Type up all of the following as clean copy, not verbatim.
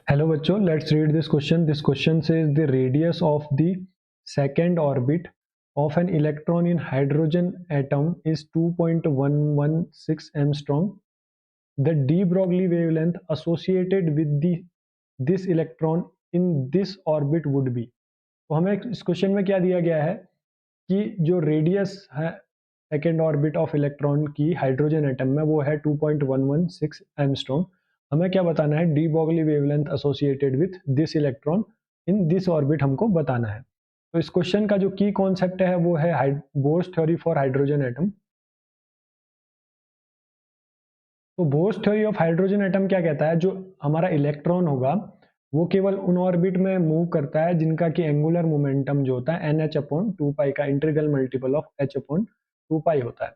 Hello बच्चों, let's read this question. This question says the radius of the second orbit of an electron in hydrogen atom is 2.116 angstrom. The de Broglie wavelength associated with this electron in this orbit would be. तो हमें इस question में क्या दिया गया है कि जो रेडियस है सेकेंड ऑर्बिट ऑफ इलेक्ट्रॉन की हाइड्रोजन एटम में वो है 2.116 एंगस्ट्रॉम। हमें क्या बताना है, de Broglie wavelength associated with this electron in this orbit हमको बताना है। तो इस क्वेश्चन का जो की कॉन्सेप्ट है वो है Bohr's theory for hydrogen atom. तो Bohr's theory of hydrogen atom क्या कहता है, जो हमारा इलेक्ट्रॉन होगा वो केवल उन ऑर्बिट में मूव करता है जिनका कि एंगुलर मोमेंटम जो होता है NH/2π का इंटीग्रल मल्टीपल ऑफ H/2π होता है।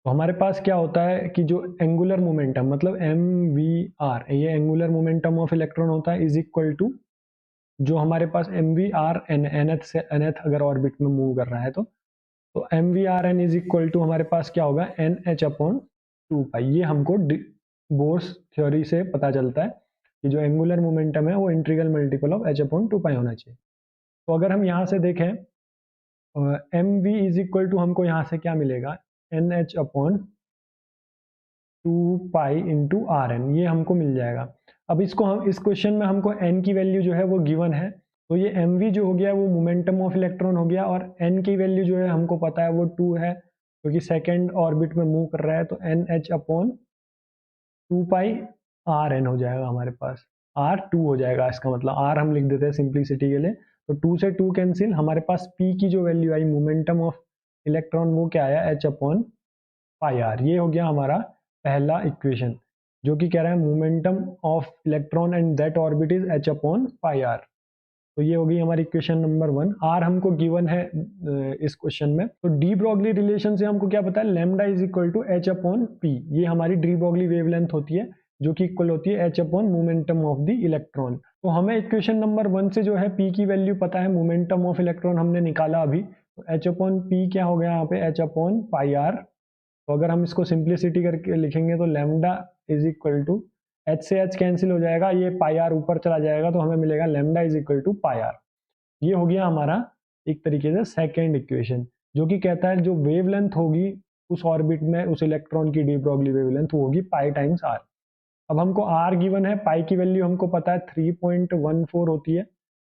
तो हमारे पास क्या होता है कि जो एंगुलर मोमेंटम मतलब MVR, ये एंगुलर मोमेंटम ऑफ इलेक्ट्रॉन होता है, इज इक्वल टू जो हमारे पास MVR nth से nth अगर ऑर्बिट में मूव कर रहा है तो MVRN इज इक्वल टू हमारे पास क्या होगा NH/2π। ये हमको बोर्स थ्योरी से पता चलता है कि जो एंगुलर मोमेंटम है वो इंटीग्रल मल्टीपल ऑफ H/2π होना चाहिए। तो अगर हम यहाँ से देखें MV इज इक्वल टू हमको यहाँ से क्या मिलेगा, NH/2π इंटू RN, ये हमको मिल जाएगा। अब इसको हम इस क्वेश्चन में हमको n की वैल्यू जो है वो गिवन है, तो ये mv जो हो गया वो मोमेंटम ऑफ इलेक्ट्रॉन हो गया, और n की वैल्यू जो है हमको पता है वो 2 है क्योंकि सेकेंड ऑर्बिट में मूव कर रहा है, तो NH/2π RN हो जाएगा हमारे पास, R2 हो जाएगा, इसका मतलब R हम लिख देते हैं सिंप्लिसिटी के लिए। तो 2 से 2 कैंसिल, हमारे पास P की जो value I momentum of electron वो क्या आया H/πr। ये हो गया हमारा पहला इक्वेशन जो कि कह रहा है momentum of electron and that orbit is H/πr। तो ये हो गई हमारी इक्वेशन नंबर 1। आर हमको गिवन है इस क्वेश्चन में। तो डी ब्रॉगली रिलेशन से हमको क्या पता है, lambda is equal to H/P। ये हमारी डी ब्रॉगली वेवलेंथ होती है जो कि इक्वल होती है H/ momentum of the electron. तो हमें इक्वेशन नंबर 1 से जो है P की वैल्यू पता है, मोमेंटम ऑफ इलेक्ट्रॉन हमने निकाला अभी, तो H/P क्या हो गया यहाँ पे H/πr। तो अगर हम इसको सिंप्लिसिटी करके लिखेंगे तो lambda is equal to H से एच कैंसिल हो जाएगा, ये पाई आर ऊपर चला जाएगा, तो हमें मिलेगा lambda is equal to pi r. ये हो गया हमारा एक तरीके से सेकेंड इक्वेशन, जो कि कहता है जो वेवलेंथ होगी उस ऑर्बिट में उस इलेक्ट्रॉन की डी ब्रॉगली वेवलेंथ वो होगी पाई टाइम्स आर। अब हमको आर गिवन है, पाई की वैल्यू हमको पता है 3.14 होती है,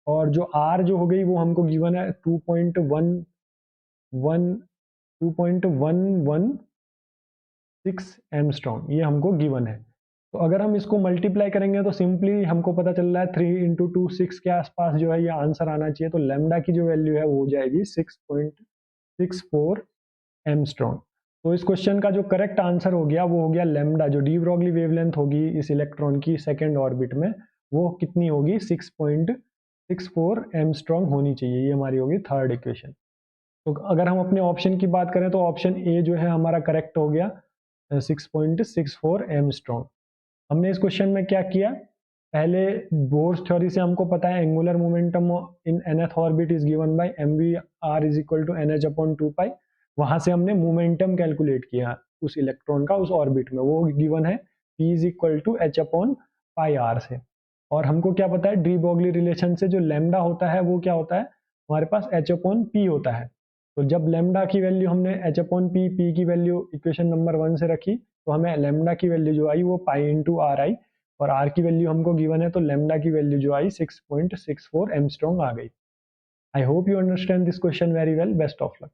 और जो आर जो हो गई वो हमको गिवन है 2.116 एमस्ट्रॉन्ग, ये हमको गिवन है। तो अगर हम इसको मल्टीप्लाई करेंगे तो सिंपली हमको पता चल रहा है 3 इंटू 2 6 के आसपास जो है ये आंसर आना चाहिए। तो लैम्डा की जो वैल्यू है वो हो जाएगी 6.64 एमस्ट्रॉन्ग। तो इस क्वेश्चन का जो करेक्ट आंसर हो गया वो हो गया लैम्डा, जो डी ब्रॉगली वेवलेंथ होगी इस इलेक्ट्रॉन की सेकेंड ऑर्बिट में वो कितनी होगी, 6.64 एमस्ट्रॉन्ग होनी चाहिए। ये हमारी होगी थर्ड इक्वेशन। तो अगर हम अपने ऑप्शन की बात करें तो ऑप्शन ए जो है हमारा करेक्ट हो गया 6.64 एमस्ट्रॉन्ग। हमने इस क्वेश्चन में क्या किया, पहले बोर्स थ्योरी से हमको पता है angular momentum in nth orbit is given by mvr is equal to NH/2π। वहां से हमने मोमेंटम कैलकुलेट किया उस इलेक्ट्रॉन का उस ऑर्बिट में, वो गिवन है p is equal to H/πr से। और हमको क्या पता है, डी ब्रॉगली रिलेशन से जो लैम्डा होता है वो क्या होता है, हमारे पास H/p होता है। तो जब लैम्डा की वैल्यू हमने H/p p की वैल्यू इक्वेशन नंबर 1 से रखी तो हमें लैम्डा की वैल्यू जो आई वो पाई इंटू आर आई, और आर की वैल्यू हमको गिवन है तो लैम्डा की वैल्यू जो आई 6.64 एमस्ट्रॉन्ग आ गई। I hope you understand this question very well. Best of luck.